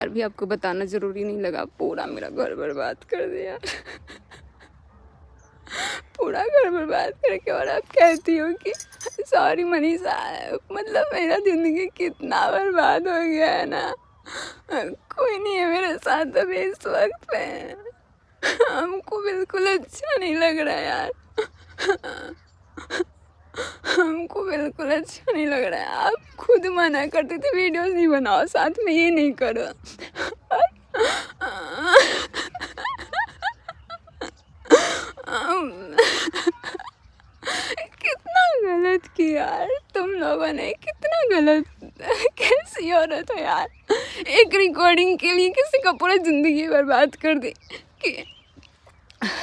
यार भी आपको बताना ज़रूरी नहीं लगा, पूरा मेरा घर बर्बाद कर दिया। पूरा घर बर्बाद करके और आप कहती हो कि सॉरी मनीषा। मतलब मेरा ज़िंदगी कितना बर्बाद हो गया है ना। कोई नहीं है मेरे साथ अभी इस वक्त पे। हमको बिल्कुल अच्छा नहीं लग रहा यार। हमको बिल्कुल अच्छा नहीं लग रहा है। आप खुद मना करते थे वीडियोस नहीं बनाओ, साथ में ये नहीं करो। कितना गलत किया यार तुम लोगों ने, कितना गलत। कैसी औरत हो यार, एक रिकॉर्डिंग के लिए किसी का पूरा ज़िंदगी बर्बाद कर दी। कि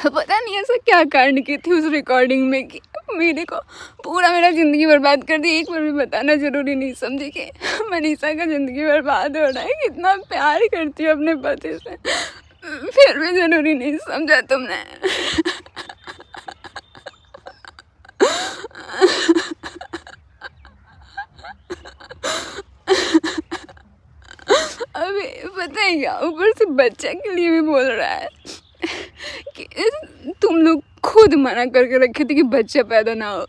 पता नहीं ऐसा क्या कांड की थी उस रिकॉर्डिंग में कि मेरे को पूरा मेरा ज़िंदगी बर्बाद कर दी। एक बार भी बताना ज़रूरी नहीं समझी कि मनीषा का ज़िंदगी बर्बाद हो रहा है। कितना प्यार करती हो अपने पति से, फिर भी ज़रूरी नहीं समझा तुमने। अभी पता है क्या, ऊपर से बच्चा के लिए भी बोल रहा है कि तुम लोग खुद मना करके रखे थे कि बच्चा पैदा ना हो,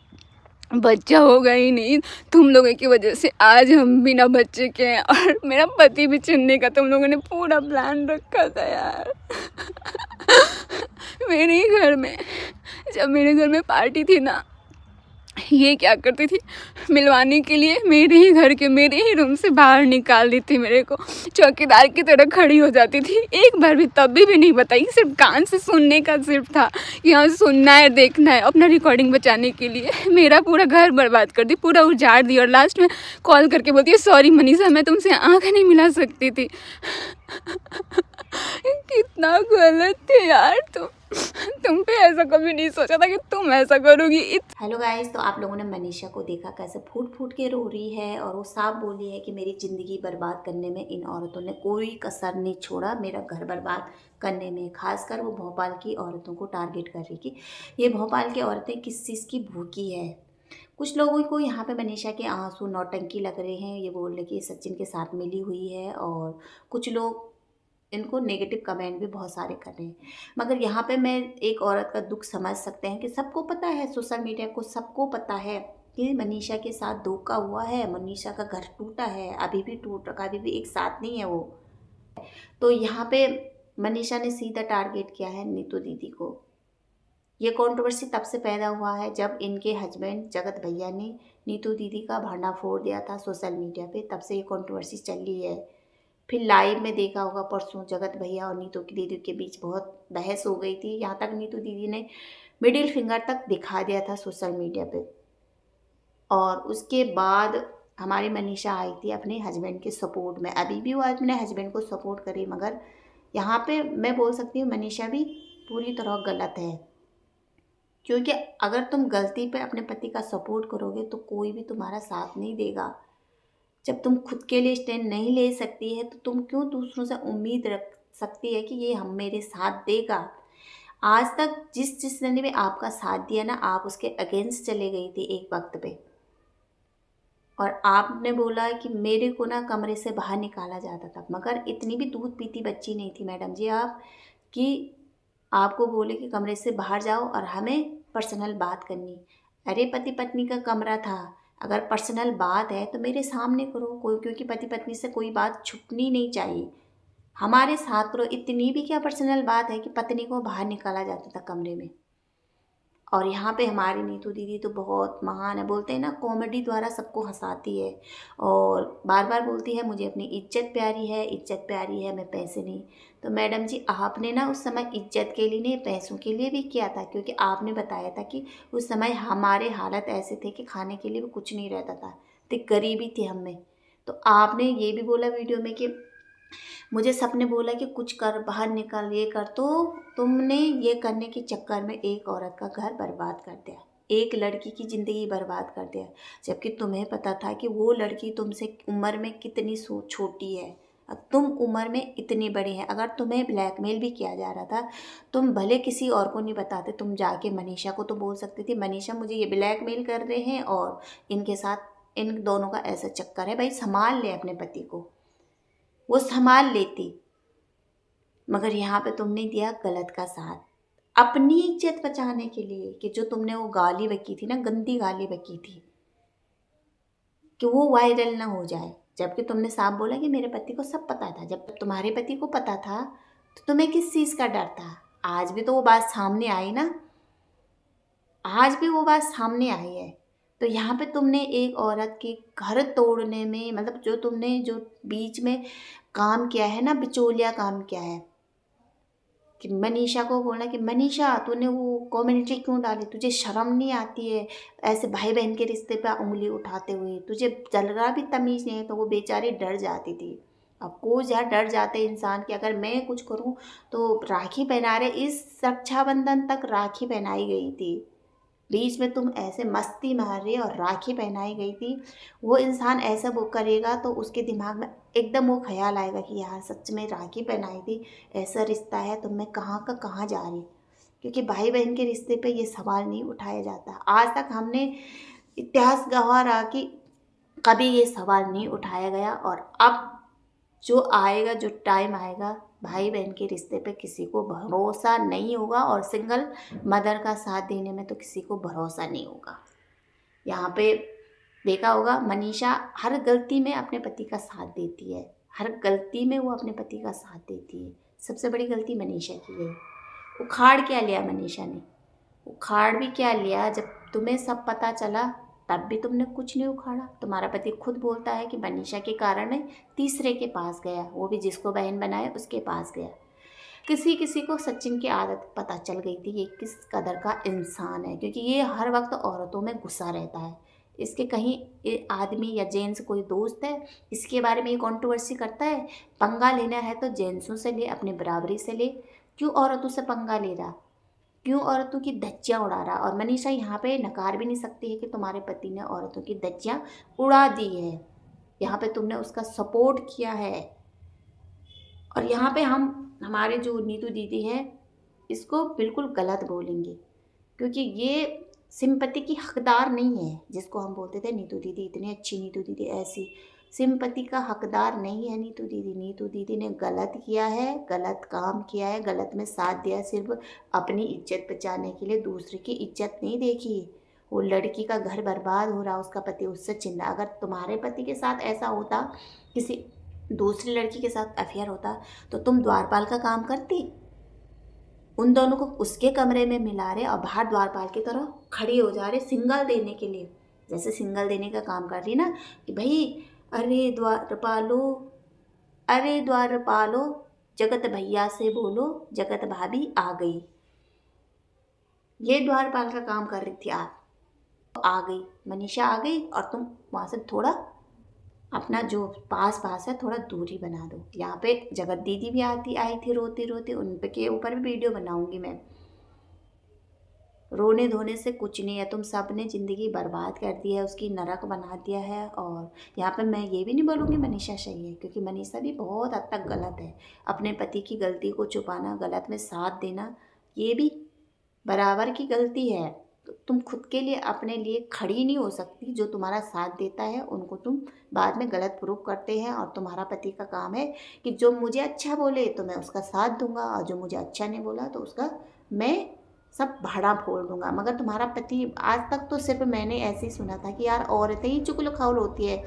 बच्चा होगा ही नहीं। तुम लोगों की वजह से आज हम बिना बच्चे के हैं, और मेरा पति भी चुनने का तुम लोगों ने पूरा प्लान रखा था यार। मेरे ही घर में, जब मेरे घर में पार्टी थी ना, ये क्या करती थी, मिलवाने के लिए मेरे ही घर के मेरे ही रूम से बाहर निकाल दी थी। मेरे को चौकीदार की तरह खड़ी हो जाती थी। एक बार भी तब भी नहीं बताई, सिर्फ कान से सुनने का सिर्फ था कि हाँ सुनना है देखना है, अपना रिकॉर्डिंग बचाने के लिए मेरा पूरा घर बर्बाद कर दी, पूरा उजाड़ दी। और लास्ट में कॉल करके बोलती है सॉरी मनीषा, मैं तुमसे आँख नहीं मिला सकती थी। कितना गलत थे यार तुम पे ऐसा कभी नहीं सोचा था कि तुम ऐसा करोगी। हेलो गाइस, तो आप लोगों ने मनीषा को देखा कैसे फूट फूट के रो रही है और वो साफ बोली है कि मेरी ज़िंदगी बर्बाद करने में इन औरतों ने कोई कसर नहीं छोड़ा, मेरा घर बर्बाद करने में। खासकर वो भोपाल की औरतों को टारगेट कर रही कि ये भोपाल की औरतें किस चीज़ की भूखी है। कुछ लोगों को यहाँ पे मनीषा के आंसू नौटंकी लग रहे हैं, ये बोल रहे कि सचिन के साथ मिली हुई है, और कुछ लोग इनको नेगेटिव कमेंट भी बहुत सारे कर रहे हैं। मगर यहाँ पे मैं एक औरत का दुख समझ सकते हैं कि सबको पता है, सोशल मीडिया को सबको पता है कि मनीषा के साथ धोखा हुआ है, मनीषा का घर टूटा है, अभी भी टूट रखा, अभी भी एक साथ नहीं है वो। तो यहाँ पे मनीषा ने सीधा टारगेट किया है नीतू दीदी को। ये कंट्रोवर्सी तब से पैदा हुआ है जब इनके हस्बैंड जगत भैया ने नीतू दीदी का भांडा फोड़ दिया था सोशल मीडिया पे, तब से ये कंट्रोवर्सी चल रही है। फिर लाइव में देखा होगा परसों जगत भैया और नीतू की दीदी के बीच बहुत बहस हो गई थी, यहाँ तक नीतू दीदी ने मिडिल फिंगर तक दिखा दिया था सोशल मीडिया पे। और उसके बाद हमारी मनीषा आई थी अपने हस्बैंड के सपोर्ट में, अभी भी वो अपने हस्बैंड को सपोर्ट करे, मगर यहाँ पे मैं बोल सकती हूँ मनीषा भी पूरी तरह गलत है। क्योंकि अगर तुम गलती पे अपने पति का सपोर्ट करोगे तो कोई भी तुम्हारा साथ नहीं देगा। जब तुम खुद के लिए स्टैंड नहीं ले सकती है तो तुम क्यों दूसरों से उम्मीद रख सकती है कि ये हम मेरे साथ देगा। आज तक जिस जिसने भी आपका साथ दिया ना, आप उसके अगेंस्ट चले गई थी एक वक्त पे, और आपने बोला कि मेरे को ना कमरे से बाहर निकाला जाता था। मगर इतनी भी दूध पीती बच्ची नहीं थी मैडम जी आप, कि आपको बोले कि कमरे से बाहर जाओ और हमें पर्सनल बात करनी। अरे पति पत्नी का कमरा था, अगर पर्सनल बात है तो मेरे सामने करो कोई, क्योंकि पति पत्नी से कोई बात छुपनी नहीं चाहिए, हमारे साथ करो। इतनी भी क्या पर्सनल बात है कि पत्नी को बाहर निकाला जाता था कमरे में। और यहाँ पे हमारी नीतू दीदी तो बहुत महान है, बोलते हैं ना कॉमेडी द्वारा सबको हंसाती है, और बार बार बोलती है मुझे अपनी इज्जत प्यारी है, इज्जत प्यारी है, मैं पैसे नहीं। तो मैडम जी आपने ना उस समय इज्जत के लिए नहीं पैसों के लिए भी किया था, क्योंकि आपने बताया था कि उस समय हमारे हालत ऐसे थे कि खाने के लिए भी कुछ नहीं रहता था, तो गरीबी थी हमें। तो आपने ये भी बोला वीडियो में कि मुझे सबने बोला कि कुछ कर, बाहर निकल, ये कर, तो तुमने ये करने के चक्कर में एक औरत का घर बर्बाद कर दिया, एक लड़की की ज़िंदगी बर्बाद कर दिया। जबकि तुम्हें पता था कि वो लड़की तुमसे उम्र में कितनी छोटी है और तुम उम्र में इतनी बड़ी हैं। अगर तुम्हें ब्लैकमेल भी किया जा रहा था, तुम भले किसी और को नहीं बताते, तुम जाके मनीषा को तो बोल सकती थी मनीषा मुझे ये ब्लैकमेल कर रहे हैं और इनके साथ इन दोनों का ऐसा चक्कर है, भाई संभाल ले अपने पति को। वो संभाल लेती, मगर यहाँ पे तुमने दिया गलत का साथ अपनी इज्जत बचाने के लिए, कि जो तुमने वो गाली बकी थी ना, गंदी गाली बकी थी, कि वो वायरल ना हो जाए। जबकि तुमने साफ बोला कि मेरे पति को सब पता था। जब तुम्हारे पति को पता था तो तुम्हें किस चीज़ का डर था? आज भी तो वो बात सामने आई ना, आज भी वो बात सामने आई है। तो यहाँ पे तुमने एक औरत के घर तोड़ने में, मतलब जो तुमने जो बीच में काम किया है ना, बिचौलिया काम किया है, कि मनीषा को बोला कि मनीषा तूने वो कमेंट्री क्यों डाली, तुझे शर्म नहीं आती है ऐसे भाई बहन के रिश्ते पे उंगली उठाते हुए, तुझे जरा भी तमीज़ नहीं है। तो वो बेचारी डर जाती थी। अब को जा डर जाते इंसान कि अगर मैं कुछ करूं तो राखी पहना रहे, इस रक्षाबंधन तक राखी पहनाई गई थी, बीच में तुम ऐसे मस्ती मार रही और राखी पहनाई गई थी। वो इंसान ऐसा वो करेगा तो उसके दिमाग में एकदम वो ख्याल आएगा कि यार सच में राखी पहनाई थी, ऐसा रिश्ता है तो मैं कहाँ का कहाँ जा रही। क्योंकि भाई बहन के रिश्ते पे ये सवाल नहीं उठाया जाता। आज तक हमने इतिहास गवाह रहा कि कभी ये सवाल नहीं उठाया गया, और अब जो आएगा, जो टाइम आएगा, भाई बहन के रिश्ते पे किसी को भरोसा नहीं होगा, और सिंगल मदर का साथ देने में तो किसी को भरोसा नहीं होगा। यहाँ पे देखा होगा, मनीषा हर गलती में अपने पति का साथ देती है, हर गलती में वो अपने पति का साथ देती है। सबसे बड़ी गलती मनीषा की है। उखाड़ क्या लिया मनीषा ने? उखाड़ भी क्या लिया? जब तुम्हें सब पता चला तब भी तुमने कुछ नहीं उखाड़ा। तुम्हारा पति खुद बोलता है कि मनीषा के कारण मैं तीसरे के पास गया, वो भी जिसको बहन बनाए उसके पास गया। किसी किसी को सचिन की आदत पता चल गई थी, ये किस कदर का इंसान है, क्योंकि ये हर वक्त औरतों में गुस्सा रहता है। इसके कहीं आदमी या जेंट्स कोई दोस्त है इसके बारे में ये कंट्रोवर्सी करता है, पंगा लेना है तो जेंट्सों से ले, अपनी बराबरी से ले, क्यों औरतों से पंगा ले रहा, क्यों औरतों की धज्जियाँ उड़ा रहा। और मनीषा यहाँ पे नकार भी नहीं सकती है कि तुम्हारे पति ने औरतों की धज्जियाँ उड़ा दी है, यहाँ पे तुमने उसका सपोर्ट किया है। और यहाँ पे हम हमारे जो नीतू दीदी है इसको बिल्कुल गलत बोलेंगे, क्योंकि ये सिंपैथी की हकदार नहीं है। जिसको हम बोलते थे नीतू दीदी इतनी अच्छी, नीतू दीदी ऐसी, सिंपैथी का हकदार नहीं है नीतू दीदी। नीतू दीदी ने गलत किया है, गलत काम किया है, गलत में साथ दिया सिर्फ अपनी इज्जत बचाने के लिए, दूसरे की इज्जत नहीं देखी। वो लड़की का घर बर्बाद हो रहा, उसका पति उससे चिल्ला। अगर तुम्हारे पति के साथ ऐसा होता, किसी दूसरी लड़की के साथ अफेयर होता, तो तुम द्वारपाल का काम करती? उन दोनों को उसके कमरे में मिला रहे और बाहर द्वारपाल की तरह खड़ी हो जा रहे सिंगल देने के लिए। जैसे सिंगल देने का काम कर रही ना, कि भाई अरे द्वारपालो, अरे द्वारपालो, जगत भैया से बोलो जगत भाभी आ गई। ये द्वारपाल का काम कर रही थी आप। आ गई मनीषा, आ गई, और तुम वहाँ से थोड़ा अपना जो पास पास है थोड़ा दूरी बना दो। यहाँ पे जगत दीदी भी आई थी रोती रोती, उन पे के ऊपर भी वीडियो बनाऊंगी मैं। रोने धोने से कुछ नहीं है, तुम सब ने ज़िंदगी बर्बाद कर दी है, उसकी नरक बना दिया है। और यहाँ पे मैं ये भी नहीं बोलूँगी मनीषा सही है, क्योंकि मनीषा भी बहुत हद तक गलत है। अपने पति की गलती को छुपाना, गलत में साथ देना, ये भी बराबर की गलती है। तो तुम खुद के लिए अपने लिए खड़ी नहीं हो सकती। जो तुम्हारा साथ देता है उनको तुम बाद में गलत प्रूफ करते हैं, और तुम्हारा पति का काम है कि जो मुझे अच्छा बोले तो मैं उसका साथ दूंगा, और जो मुझे अच्छा नहीं बोला तो उसका मैं सब भाड़ा फोड़ दूंगा। मगर तुम्हारा पति, आज तक तो सिर्फ मैंने ऐसे ही सुना था कि यार औरतें ही चुगलखोर होती है,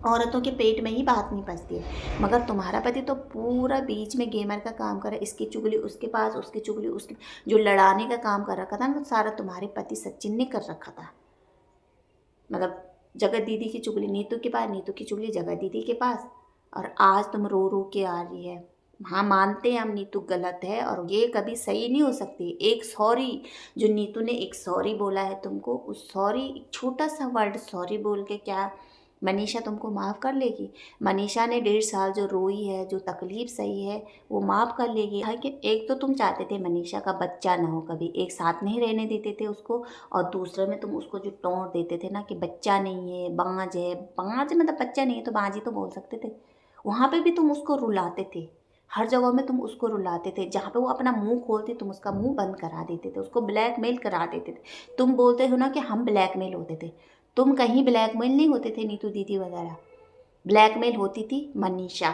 औरतों के पेट में ही बात नहीं पचती है। मगर तुम्हारा पति तो पूरा बीच में गेमर का काम कर रहा है, इसकी चुगली उसके पास, उसकी चुगली उसके, जो लड़ाने का काम कर रखा था ना, तो सारा तुम्हारे पति सचिन ने कर रखा था। मतलब जगत दीदी की चुगली नीतू के पास, नीतू की चुगली जगत दीदी के पास, और आज तुम रो रो के आ रही है। हाँ मानते हैं हम नीतू गलत है, और ये कभी सही नहीं हो सकती। एक सॉरी, जो नीतू ने एक सॉरी बोला है तुमको, उस सॉरी, छोटा सा वर्ड सॉरी बोल के क्या मनीषा तुमको माफ़ कर लेगी? मनीषा ने 1.5 साल जो रोई है, जो तकलीफ़ सही है, वो माफ़ कर लेगी। लेकिन एक तो तुम चाहते थे मनीषा का बच्चा ना हो, कभी एक साथ नहीं रहने देते थे उसको, और दूसरे में तुम उसको जो टोंट देते थे ना कि बच्चा नहीं है, बांझ है। बांझ मतलब बच्चा नहीं है तो बांझ ही तो बोल सकते थे। वहाँ पे भी तुम उसको रुलाते थे, हर जगह में तुम उसको रुलाते थे। जहाँ पे वो अपना मुंह खोलती तुम उसका मुंह बंद करा देते थे, उसको ब्लैकमेल करा देते थे। तुम बोलते हो ना कि हम ब्लैकमेल होते थे, तुम कहीं ब्लैकमेल नहीं होते थे नीतू दीदी वगैरह, ब्लैकमेल होती थी मनीषा।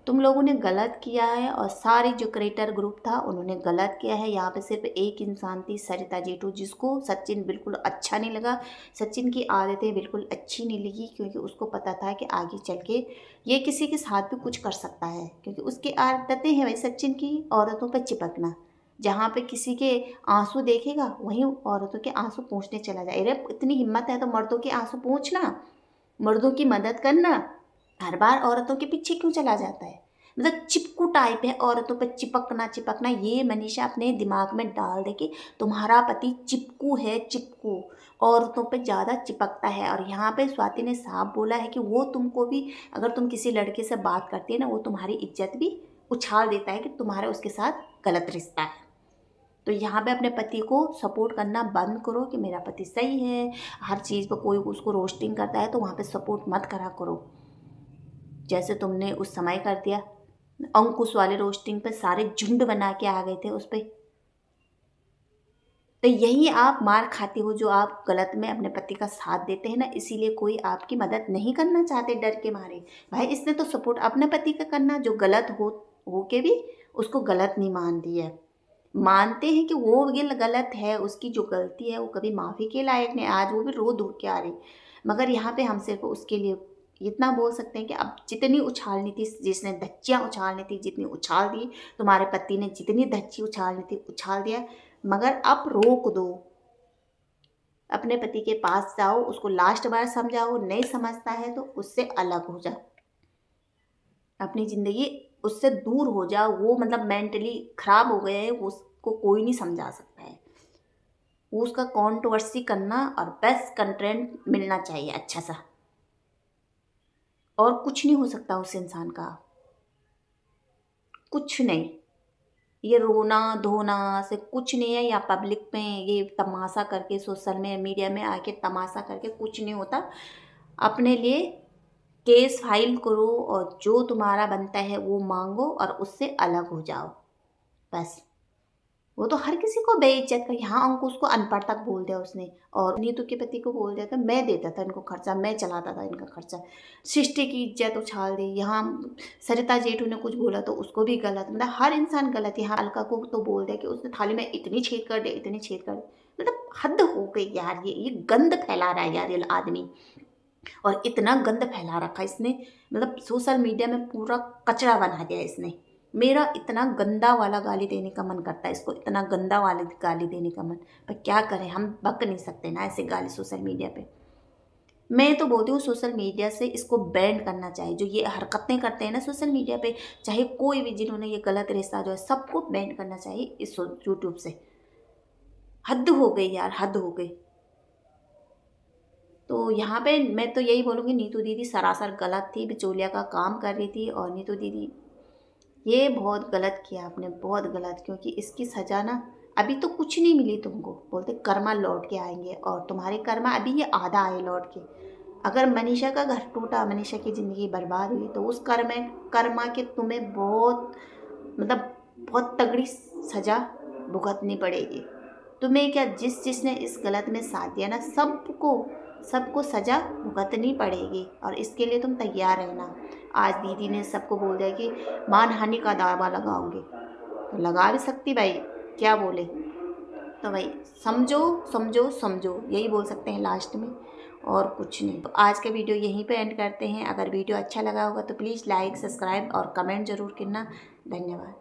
तुम लोगों ने गलत किया है और सारी जो क्रिएटर ग्रुप था उन्होंने गलत किया है। यहाँ पे सिर्फ एक इंसान थी, सरिता जेठू, जिसको सचिन बिल्कुल अच्छा नहीं लगा। सचिन की आदतें बिल्कुल अच्छी नहीं लगी, क्योंकि उसको पता था कि आगे चल के ये किसी के साथ भी कुछ कर सकता है, क्योंकि उसकी आदतें हैं भाई सचिन की औरतों पर चिपकना। जहाँ पे किसी के आंसू देखेगा वहीं औरतों के आंसू पोंछने चला जाए। अरे इतनी हिम्मत है तो मर्दों के आंसू पोंछना, मर्दों की मदद करना, हर बार औरतों के पीछे क्यों चला जाता है? मतलब चिपकू टाइप है, औरतों पर चिपकना चिपकना। ये मनीषा अपने दिमाग में डाल दे कि तुम्हारा पति चिपकू है, चिपकू औरतों पे ज़्यादा चिपकता है। और यहाँ पे स्वाति ने साफ बोला है कि वो तुमको भी, अगर तुम किसी लड़के से बात करती है ना, वो तुम्हारी इज्जत भी उछाल देता है कि तुम्हारा उसके साथ गलत रिश्ता है। तो यहाँ पे अपने पति को सपोर्ट करना बंद करो कि मेरा पति सही है। हर चीज़ पर कोई उसको रोस्टिंग करता है तो वहाँ पे सपोर्ट मत करा करो, जैसे तुमने उस समय कर दिया। अंकुश वाले रोस्टिंग पे सारे झुंड बना के आ गए थे उस पर। तो यही आप मार खाते हो जो आप गलत में अपने पति का साथ देते हैं ना, इसीलिए कोई आपकी मदद नहीं करना चाहते डर के मारे। भाई इसने तो सपोर्ट अपने पति का करना, जो गलत हो के भी उसको गलत नहीं मान दिया। मानते हैं कि वो गलत है, उसकी जो गलती है वो कभी माफ़ी के लायक नहीं। आज वो भी रो धो के आ रही, मगर यहाँ पे हम सिर्फ उसके लिए इतना बोल सकते हैं कि अब जितनी उछालनी थी, जिसने धच्चियाँ उछालनी थी जितनी उछाल दी, तुम्हारे पति ने जितनी धच्ची उछालनी थी उछाल दिया, मगर अब रोक दो। अपने पति के पास जाओ, उसको लास्ट बार समझाओ, नहीं समझता है तो उससे अलग हो जाओ, अपनी ज़िंदगी उससे दूर हो जाओ। वो मतलब मेंटली ख़राब हो गया है, उसको कोई नहीं समझा सकता है। वो उसका कंट्रोवर्सी करना और बेस्ट कंटेंट मिलना चाहिए अच्छा सा, और कुछ नहीं हो सकता उस इंसान का, कुछ नहीं। ये रोना धोना से कुछ नहीं है, या पब्लिक में ये तमाशा करके सोशल में मीडिया में आके तमाशा करके कुछ नहीं होता। अपने लिए केस फाइल करो और जो तुम्हारा बनता है वो मांगो और उससे अलग हो जाओ बस। वो तो हर किसी को बेइज्जत कर, यहाँ अंकुश को अनपढ़ तक बोल दिया उसने, और नीतू के पति को बोल दिया था मैं देता था इनको खर्चा, मैं चलाता था इनका खर्चा। सृष्टि की इज्जत उछाल दी। यहाँ सरिता जेठू ने कुछ बोला तो उसको भी गलत, मतलब हर इंसान गलत। यहाँ अलका को तो बोल दिया कि उसने थाली में इतनी छेद कर दे, इतनी छेद कर दे। मतलब हद हो गई यार, ये गंद फैला रहा है यार ये आदमी, और इतना गंद फैला रखा इसने, मतलब सोशल मीडिया में पूरा कचरा बना दिया इसने। मेरा इतना गंदा वाला गाली देने का मन करता है इसको, इतना गंदा वाली गाली देने का मन, पर क्या करें, हम बक नहीं सकते ना ऐसे गाली सोशल मीडिया पे। मैं तो बोलती हूँ सोशल मीडिया से इसको बैन करना चाहिए, जो ये हरकतें करते हैं ना सोशल मीडिया पे, चाहे कोई भी जिन्होंने ये गलत रिश्ता जो है सबको बैन करना चाहिए इस यूट्यूब से। हद हो गई यार, हद हो गई। तो यहाँ पे मैं तो यही बोलूँगी, नीतू दीदी सरासर गलत थी, बिचौलिया का काम कर रही थी। और नीतू दीदी ये बहुत गलत किया आपने, बहुत गलत, क्योंकि इसकी सज़ा ना अभी तो कुछ नहीं मिली तुमको। बोलते कर्मा लौट के आएंगे, और तुम्हारे कर्मा अभी ये आधा आए लौट के। अगर मनीषा का घर टूटा, मनीषा की ज़िंदगी बर्बाद हुई, तो उस कर्मा के तुम्हें बहुत मतलब बहुत तगड़ी सज़ा भुगतनी पड़ेगी। तुम्हें क्या, जिसने इस गलत में साथ दिया ना, सबको सज़ा भुगतनी पड़ेगी, और इसके लिए तुम तैयार रहना। आज दीदी ने सबको बोल दिया कि मानहानि का दावा लगाओगे, तो लगा भी सकती भाई, क्या बोले। तो भाई समझो समझो समझो, यही बोल सकते हैं लास्ट में, और कुछ नहीं। तो आज का वीडियो यहीं पे एंड करते हैं। अगर वीडियो अच्छा लगा होगा तो प्लीज़ लाइक, सब्सक्राइब और कमेंट ज़रूर करना। धन्यवाद।